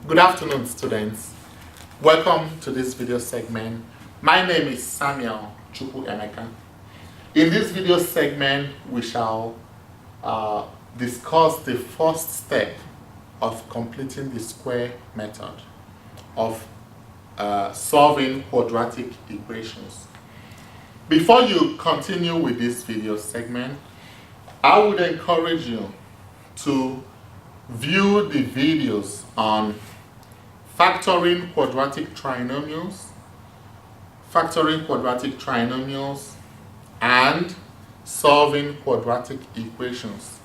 Good afternoon, students. Welcome to this video segment. My name is Samuel Chukwu Emeka. In this video segment, we shall discuss the first step of completing the square method of solving quadratic equations. Before you continue with this video segment, I would encourage you to view the videos on factoring quadratic trinomials, and solving quadratic equations.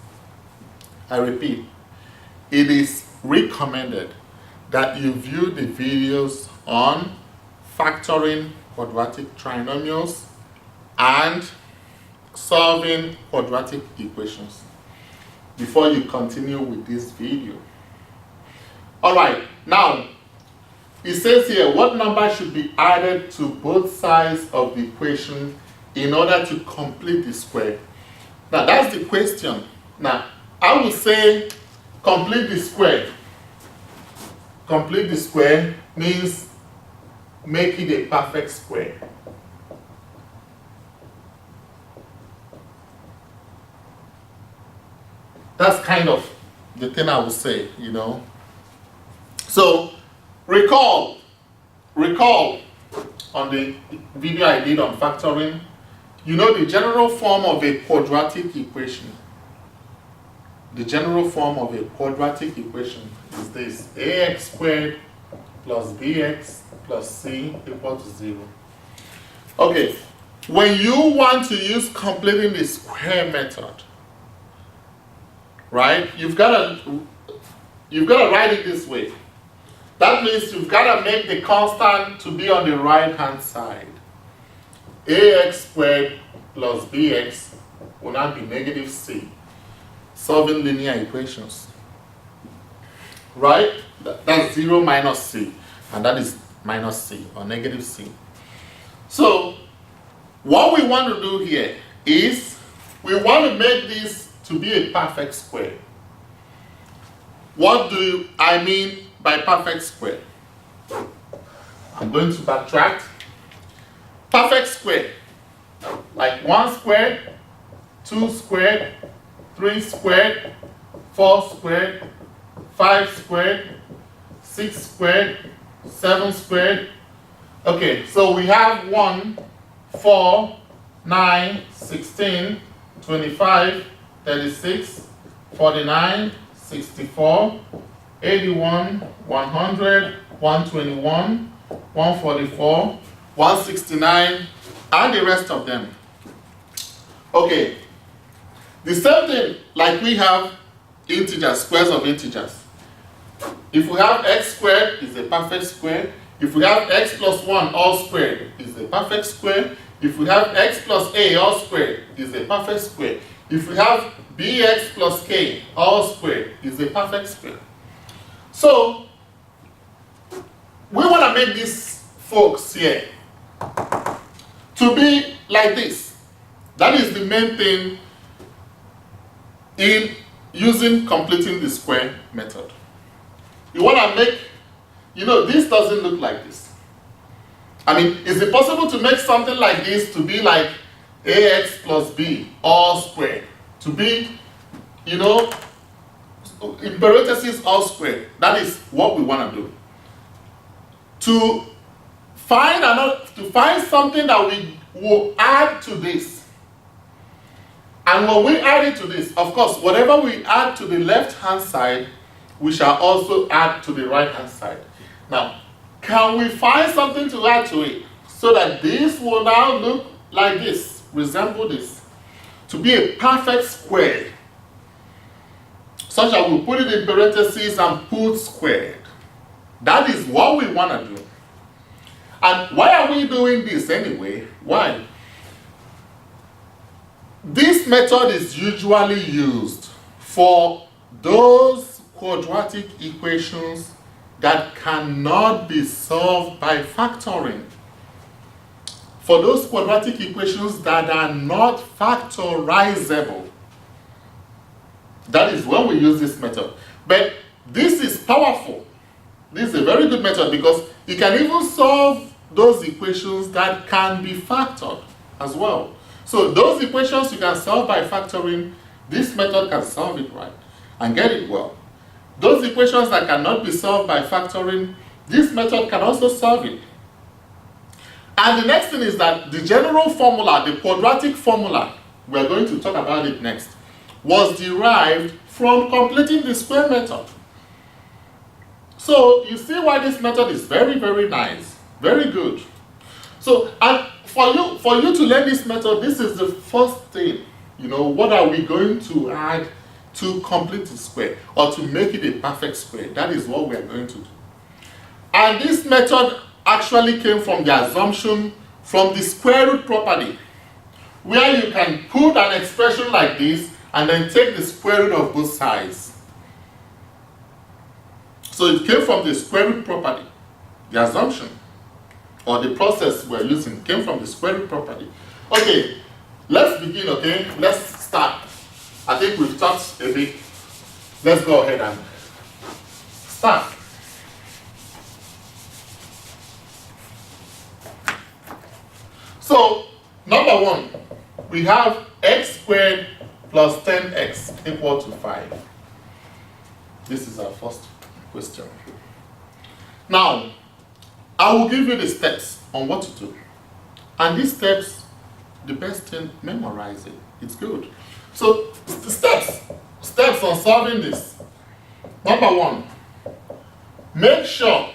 I repeat, it is recommended that you view the videos on factoring quadratic trinomials and solving quadratic equations before you continue with this video. Alright, now it says here what number should be added to both sides of the equation in order to complete the square. Now that's the question. Now I will say complete the square. Complete the square means make it a perfect square. That's kind of the thing I would say, you know. So recall on the video I did on factoring, you know the general form of a quadratic equation. The general form of a quadratic equation is this: ax squared plus bx plus c equal to 0. Okay, when you want to use completing the square method, right, you've got to write it this way. That means you've got to make the constant to be on the right hand side. Ax squared plus bx will now be negative c. Solving linear equations. Right? That's 0 minus c. And that is minus c or negative c. So what we want to do here is we want to make this to be a perfect square. What do I mean by perfect square? I'm going to backtrack. Perfect square, like 1 squared, 2 squared, 3 squared, 4 squared, 5 squared, 6 squared, 7 squared. Okay, so we have 1, 4, 9, 16, 25, 36, 49, 64, 81, 100, 121, 144, 169, and the rest of them. Okay, the same thing like we have integers, squares of integers. If we have x squared, is a perfect square. If we have x plus 1 all squared, is a perfect square. If we have x plus a all squared, is a perfect square. If we have bx plus k all squared, is a perfect square. So we want to make these folks here to be like this. That is the main thing in using completing the square method. You want to make, you know, this doesn't look like this. I mean, is it possible to make something like this to be like ax plus b all squared? To be, you know, in parentheses all squared. That is what we want to do. To find something that we will add to this. And when we add it to this, of course, whatever we add to the left hand side, we shall also add to the right hand side. Now, can we find something to add to it so that this will now look like this, resemble this, to be a perfect square, such that we'll put it in parentheses and put squared. That is what we want to do. And why are we doing this anyway? Why? This method is usually used for those quadratic equations that cannot be solved by factoring. For those quadratic equations that are not factorizable, that is when we use this method. But this is powerful This is a very good method because you can even solve those equations that can be factored as well. So those equations you can solve by factoring, this method can solve it right and get it well. Those equations that cannot be solved by factoring, this method can also solve it. And the next thing is that the general formula, the quadratic formula, we're going to talk about it next, was derived from completing the square method. So you see why this method is very, very nice, very good. So, and for you to learn this method, this is the first thing. What are we going to add to complete the square or to make it a perfect square? That is what we are going to do. And this method actually came from the assumption from the square root property, where you can put an expression like this and then take the square root of both sides. So it came from the square root property. The assumption or the process we're using came from the square root property. Okay, let's begin, okay? Let's start. I think we've talked a bit. Let's go ahead and start. So, number one, we have x squared plus 10x equal to 5. This is our first question. Now, I will give you the steps on what to do. And these steps, the best thing, memorize it. It's good. So, the steps on solving this. Number one, make sure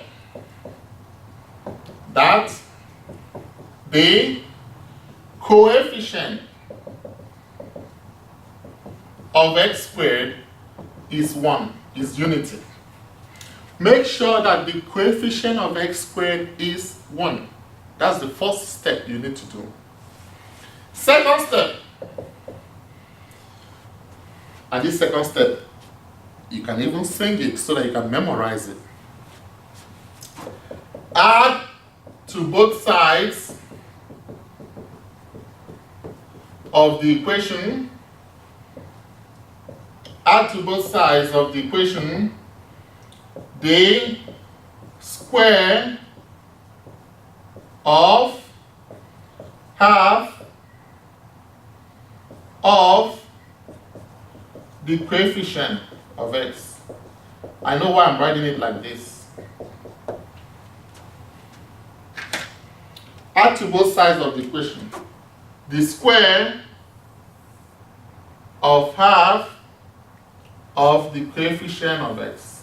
that the coefficient of x squared is 1, is unity. Make sure that the coefficient of x squared is 1. That's the first step you need to do. Second step, and this second step, you can even sing it so that you can memorize it. Add to both sides of the equation, the square of half of the coefficient of x. I know why I'm writing it like this. Add to both sides of the equation the square of half of the coefficient of x.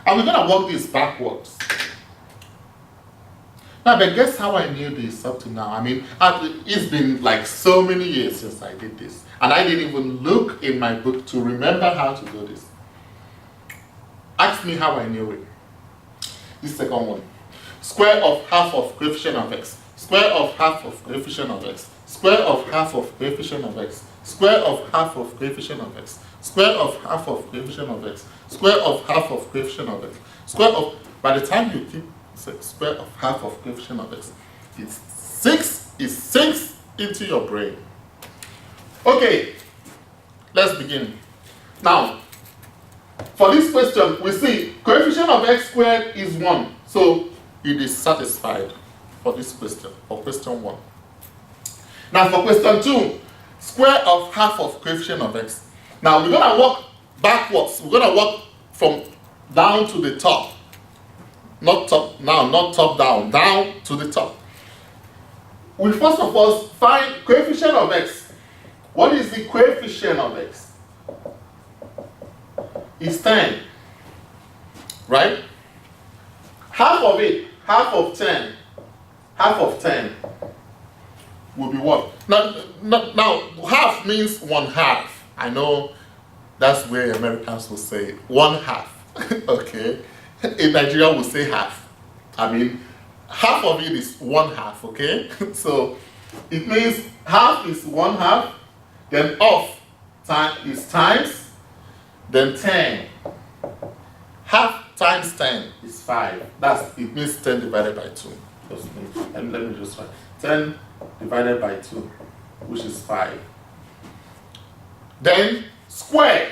And we're going to work this backwards. Now, but guess how I knew this up to now? I mean, it's been like so many years since I did this. And I didn't even look in my book to remember how to do this. Ask me how I knew it. This second one. Square of half of coefficient of x. Square of half of coefficient of x. Square of half of coefficient of x. Square of half of coefficient of x. Square of half of coefficient of x. Square of half of coefficient of x. Square of, by the time you keep square of half of coefficient of x, it sinks into your brain. Okay, let's begin. Now, for this question, we see coefficient of x squared is 1. So it is satisfied for this question, for question 1. Now for question 2, square of half of coefficient of x. Now we're going to work backwards. We're going to work from down to the top. Not top now, not top down, down to the top. We first of all find coefficient of x. What is the coefficient of x? It's 10. Right? Half of it, half of 10 will be what? Now half means 1/2. I know that's where Americans will say 1/2. Okay? In Nigeria we'll say half. I mean, half of it is 1/2, okay? So it means half is 1/2, then off is times, then 10. Half times 10 is 5. It means 10 divided by 2. Let me just write. 10 divided by 2, which is 5. Then square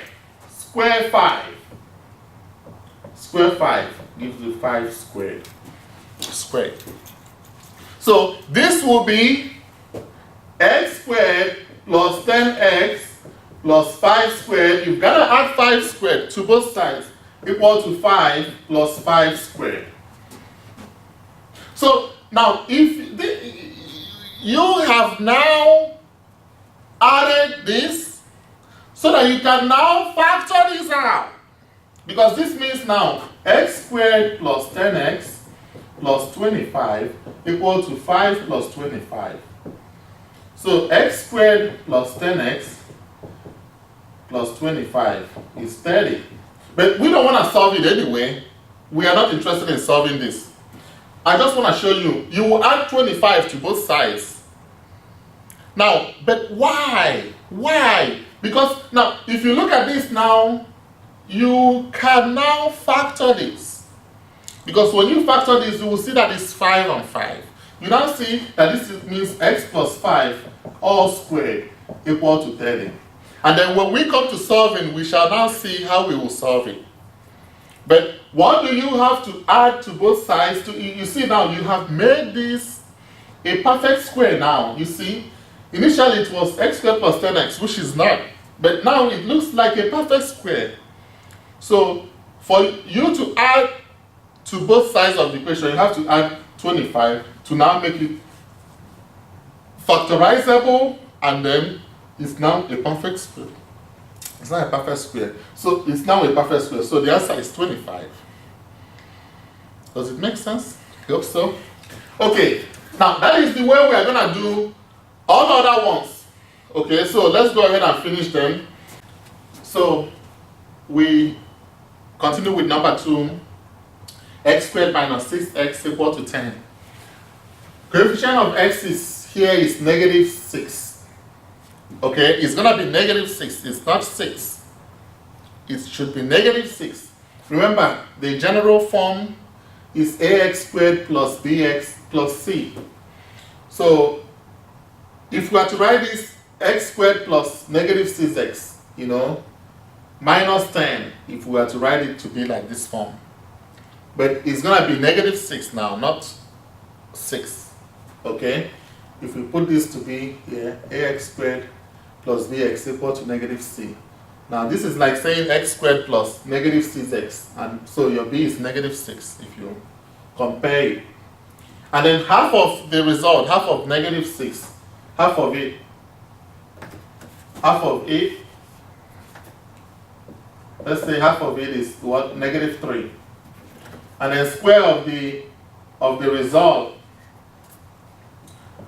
5. Square 5 gives you 5 squared. So this will be x squared plus 10x plus 5 squared. You've got to add 5 squared to both sides, equal to 5 plus 5 squared. So now, if you have now added this, so that you can now factor this out. Because this means now x squared plus 10x plus 25 equal to 5 plus 25. So x squared plus 10x plus 25 is 30. But we don't want to solve it anyway. We are not interested in solving this. I just want to show you. You will add 25 to both sides. Now, but why? Why? Because now, if you look at this now, you can now factor this. Because when you factor this, you will see that it's 5 and 5. You now see that this means x plus 5 all squared equal to 30. And then when we come to solving, we shall now see how we will solve it. But what do you have to add to both sides? You see now, you have made this a perfect square now. You see, initially it was x squared plus 10x, which is not. But now it looks like a perfect square. So for you to add to both sides of the equation, you have to add 25 to now make it factorizable, and then it's now a perfect square. It's not a perfect square. So it's now a perfect square. So the answer is 25. Does it make sense? I hope so. Okay, now that is the way we are going to do all other ones. Okay, so let's go ahead and finish them. So we continue with number 2. X squared minus 6x equal to 10. Coefficient of x is negative 6. Okay, it's going to be negative 6. It's not 6. It should be negative 6. Remember, the general form is ax squared plus bx plus c. So, if we are to write this x squared plus negative 6x, minus 10, if we are to write it to be like this form. But it's going to be negative 6 now, not 6. Okay? If we put this to be here, ax squared plus bx equal to negative c. Now this is like saying x squared plus negative 6x. And so your b is negative 6 if you compare it. And then half of the result, half of negative 6, half of 8, let's say half of it is what? Negative 3. And then square of the result,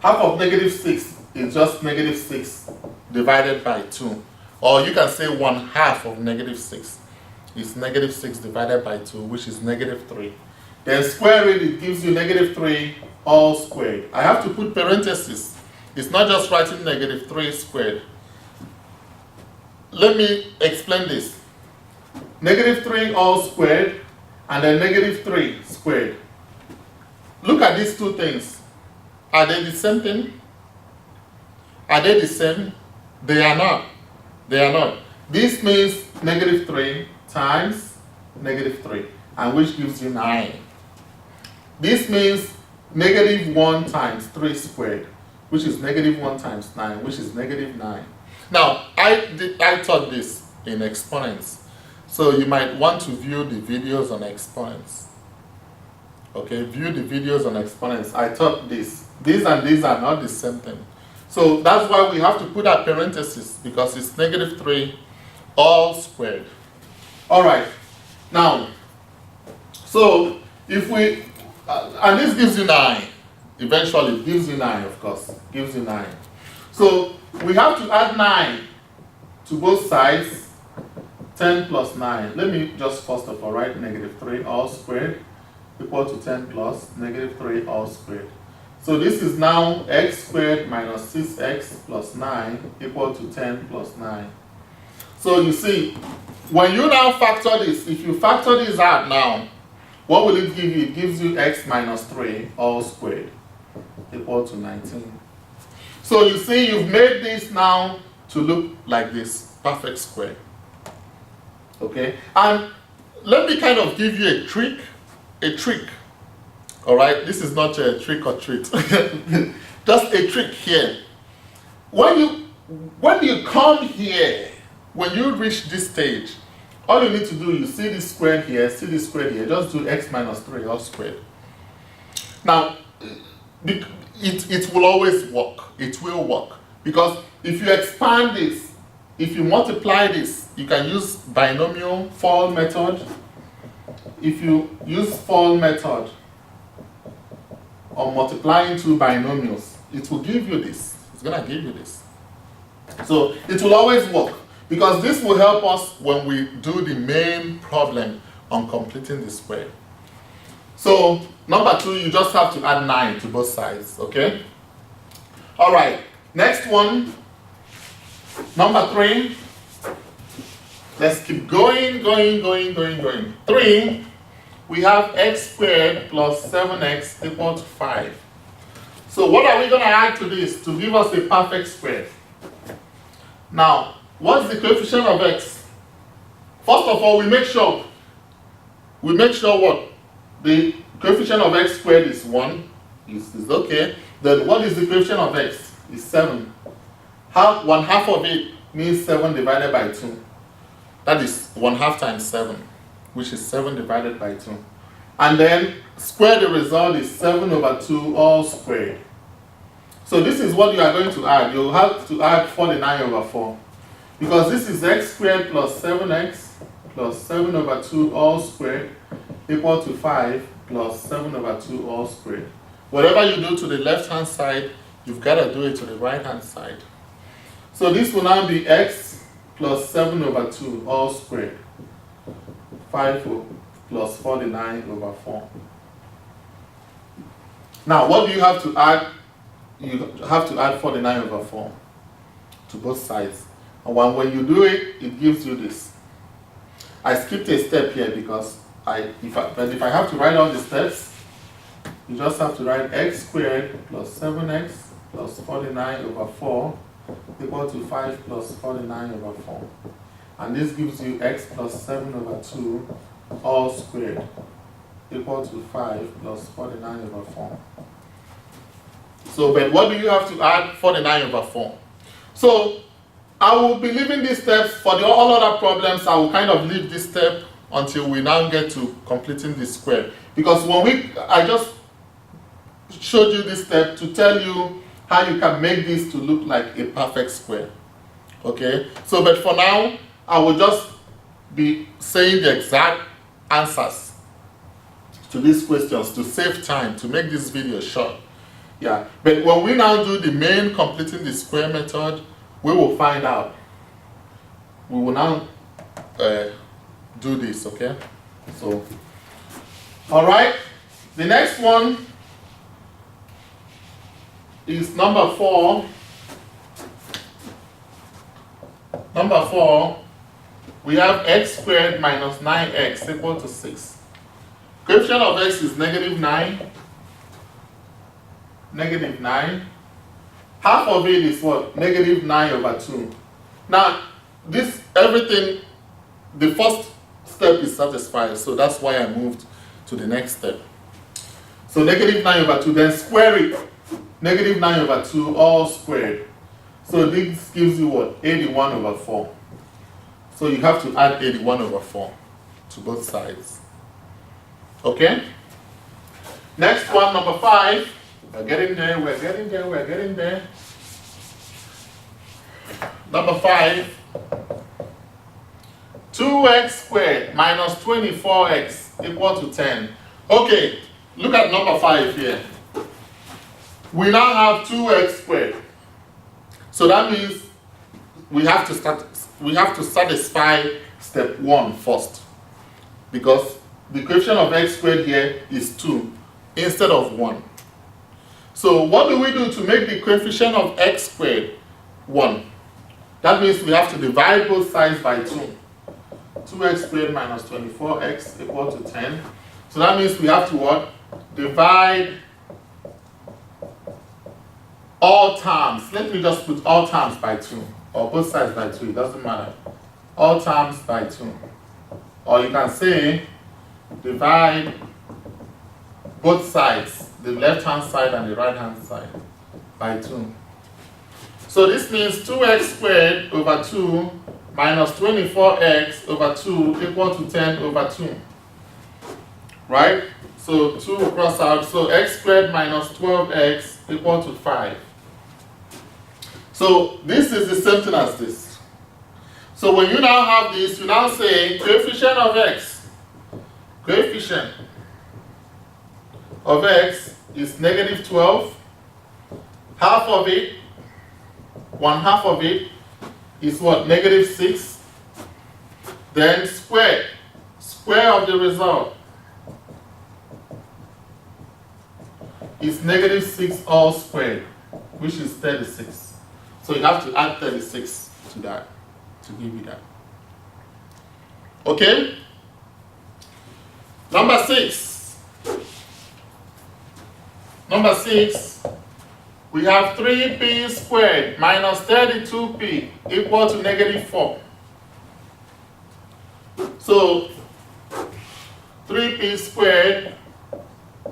half of negative 6 is just negative 6 divided by 2. Or you can say 1/2 of negative 6 is negative 6 divided by 2, which is negative 3. Then square it gives you negative 3 all squared. I have to put parentheses. It's not just writing negative 3 squared. Let me explain this. Negative 3 all squared, and then negative 3 squared. Look at these two things. Are they the same thing? Are they the same? They are not. They are not. This means negative 3 times negative 3, and which gives you 9. This means negative 1 times 3 squared, which is negative 1 times 9, which is negative 9. Now, I taught this in exponents. So you might want to view the videos on exponents. Okay, view the videos on exponents. I taught this. These and these are not the same thing. So that's why we have to put our parentheses, because it's negative 3 all squared. Alright, now, so if we, and this gives you 9. Eventually it gives you 9, of course. Gives you 9. So we have to add 9 to both sides. 10 plus 9. Let me just first of all write negative 3 all squared equal to 10 plus negative 3 all squared. So this is now x squared minus 6x plus 9 equal to 10 plus 9. So you see, when you now factor this, if you factor this out now, what will it give you? It gives you x minus 3 all squared equal to 19. So you see, you've made this now to look like this perfect square. Okay, and let me kind of give you a trick. All right, this is not a trick or treat. Just a trick here. When you come here, when you reach this stage, all you need to do, you see this squared here, see this squared here, just do x minus 3 all squared. Now, it will always work. It will work. Because if you expand this, if you multiply this, you can use binomial FOIL method. If you use FOIL method on multiplying two binomials, it will give you this. It's going to give you this. So it will always work, because this will help us when we do the main problem on completing the square. So number 2, you just have to add 9 to both sides, okay? All right, next one, number 3. Let's keep going. 3, we have x squared plus 7x equal to 5. So what are we going to add to this to give us a perfect square? Now, what's the coefficient of x? First of all, we make sure what? The coefficient of x squared is 1. Is okay. Then what is the coefficient of x? Is 7. 1/2 of it means 7 divided by 2. That is 1/2 times 7, which is 7 divided by 2. And then square the result is 7 over 2 all squared. So this is what you are going to add. You'll have to add 49 over 4. Because this is x squared plus 7x plus 7 over 2 all squared equal to 5 plus 7 over 2 all squared. Whatever you do to the left-hand side, you've got to do it to the right-hand side. So this will now be x plus 7 over 2 all squared. 5 plus 49 over 4. Now, what do you have to add? You have to add 49 over 4 to both sides. And when you do it, it gives you this. I skipped a step here because if I have to write all the steps, you just have to write x squared plus 7x plus 49 over 4 equal to 5 plus 49 over 4. And this gives you x plus 7 over 2 all squared equal to 5 plus 49 over 4. So, but what do you have to add? 49 over 4. So, I will be leaving these steps for all other problems. I will kind of leave this step until we now get to completing the square. Because I just showed you this step to tell you how you can make this to look like a perfect square. Okay? So, but for now, I will just be saying the exact answers to these questions to save time, to make this video short. Yeah, but when we now do the main completing the square method, we will find out. We will now do this, okay? So, all right. The next one is number 4. Number 4, we have x squared minus 9x equal to 6. Coefficient of x is negative 9. Negative 9. Half of it is what? Negative 9 over 2. Now, everything, the first step is satisfied, so that's why I moved to the next step. So negative 9 over 2, then square it. Negative 9 over 2 all squared. So this gives you what? 81 over 4. So you have to add 81 over 4 to both sides. Okay? Next one, number 5. We're getting there. Number 5. 2x squared minus 24x equal to 10. Okay, look at number 5 here. We now have 2x squared. So that means we have to satisfy step 1 first. Because the coefficient of x squared here is 2 instead of 1. So what do we do to make the coefficient of x squared 1? That means we have to divide both sides by 2. 2x squared minus 24x equal to 10. So that means we have to what? Divide all terms. Let me just put all terms by 2. Or both sides by 2. It doesn't matter. All terms by 2. Or you can say divide both sides, the left hand side and the right hand side, by 2. So this means 2x squared over 2 minus 24x over 2 equal to 10 over 2. Right? So 2 will cross out. So x squared minus 12x equal to 5. So this is the same thing as this. So when you now have this, you now say coefficient of x. Coefficient of x is negative 12. Half of it, 1/2 of it is what? Negative 6. Then square of the result is negative 6 all squared, which is 36. So you have to add 36 to that to give you that. Okay? Number 6. Number 6, we have 3p squared minus 32p equal to negative 4. So 3p squared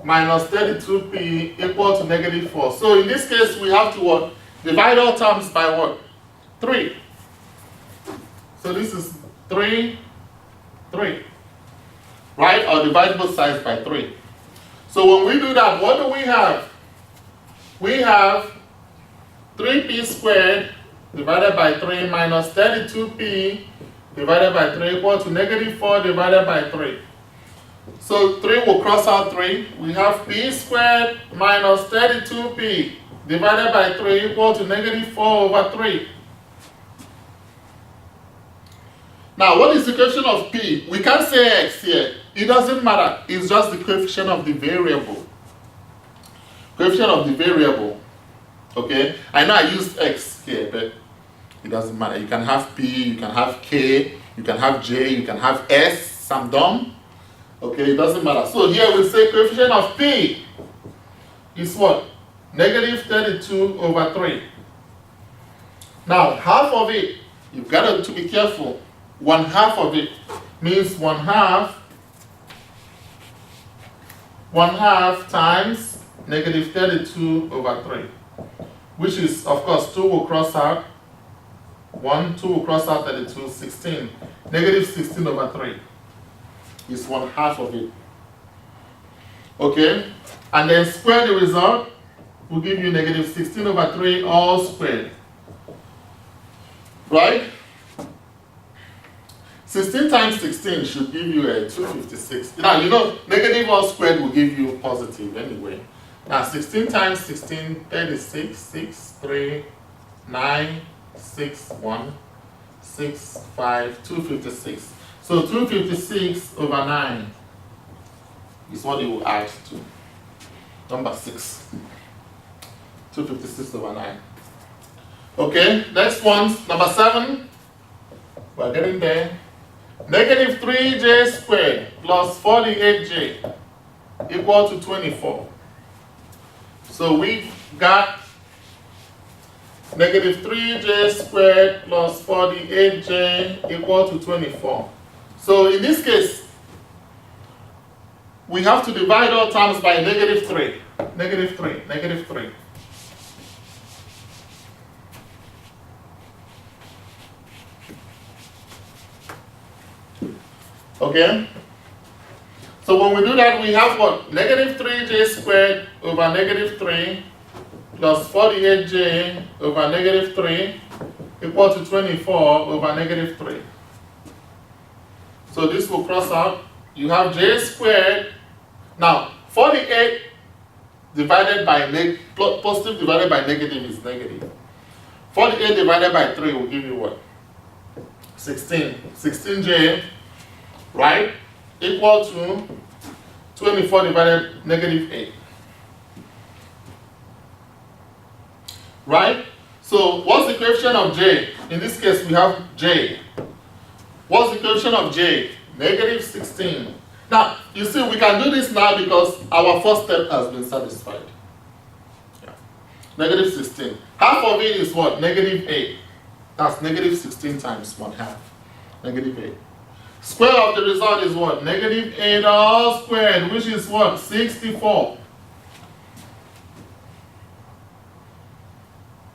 minus 32p equal to negative 4. So in this case, we have to what? Divide all terms by what? 3. So this is 3, 3. Right? Or divide both sides by 3. So when we do that, what do we have? We have 3p squared divided by 3 minus 32p divided by 3 equal to negative 4 divided by 3. So 3 will cross out 3. We have p squared minus 32p divided by 3 equal to negative 4 over 3. Now, what is the coefficient of p? We can't say x here. It doesn't matter. It's just the coefficient of the variable. Coefficient of the variable. Okay? I know I used x here, but it doesn't matter. You can have p, you can have k, you can have j, you can have s, some dumb. Okay, it doesn't matter. So here we say coefficient of p is what? Negative 32 over 3. Now, half of it, you've got to be careful. 1/2 of it means 1/2 times negative 32 over 3, which is, of course, 2 will cross out. 2 will cross out 32, 16. Negative 16 over 3 is 1/2 of it. Okay? And then square the result will give you negative 16 over 3 all squared. Right? 16 times 16 should give you a 256. Now, you know, negative all squared will give you positive anyway. Now, 16 times 16, 36, 6, 3, 9, 6, 1, 6, 5, 256. So 256 over 9 is what you will add to number 6. 256 over 9. Okay, next one, number 7. We're getting there. Negative 3j squared plus 48j equal to 24. So we got negative 3j squared plus 48j equal to 24. So in this case, we have to divide all terms by negative 3. Negative 3, negative 3. Okay? So when we do that, we have what? Negative 3j squared over negative 3 plus 48j over negative 3 equal to 24 over negative 3. So this will cross out. You have j squared. Now, 48 divided by positive divided by negative is negative. 48 divided by 3 will give you what? 16. 16j, right? Equal to 24 divided negative 8. Right? So what's the coefficient of j? In this case, we have j. What's the coefficient of j? Negative 16. Now, you see, we can do this now because our first step has been satisfied. Yeah. Negative 16. Half of it is what? Negative 8. That's negative 16 times 1/2. Negative 8. Square of the result is what? Negative 8 all squared, which is what? 64.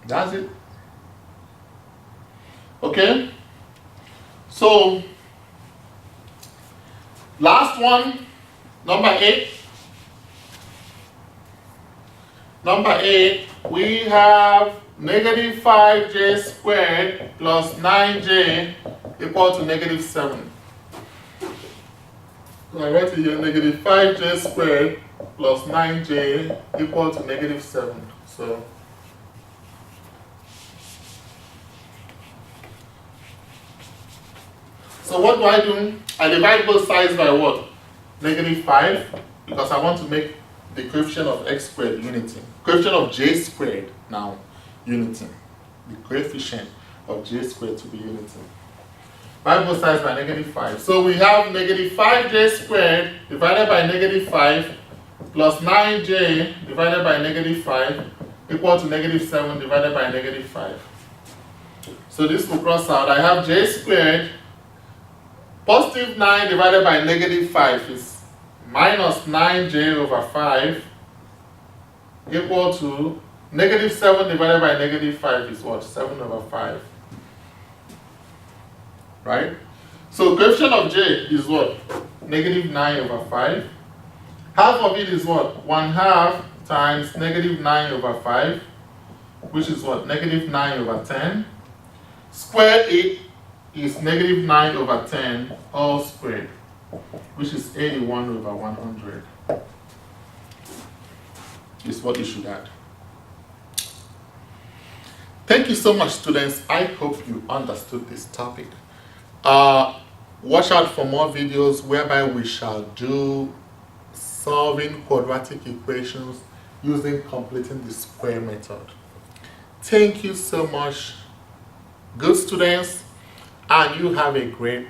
That's it. Okay? So, last one, number 8. Number 8, we have negative 5j squared plus 9j equal to negative 7. So I write here negative 5j squared plus 9j equal to negative 7. So what do? I divide both sides by what? Negative 5, because I want to make the coefficient of x squared unity. Coefficient of j squared now unity. The coefficient of j squared to be unity. Divide both sides by negative 5. So we have negative 5j squared divided by negative 5 plus 9j divided by negative 5 equal to negative 7 divided by negative 5. So this will cross out. I have j squared. Positive 9 divided by negative 5 is minus 9j over 5 equal to negative 7 divided by negative 5 is what? 7 over 5. Right? So coefficient of j is what? Negative 9 over 5. Half of it is what? 1/2 times negative 9 over 5, which is what? Negative 9 over 10. Square it is negative 9 over 10 all squared, which is 81 over 100. Is what you should add. Thank you so much, students. I hope you understood this topic. Watch out for more videos whereby we shall do solving quadratic equations using completing the square method. Thank you so much, good students, and you have a great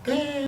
day.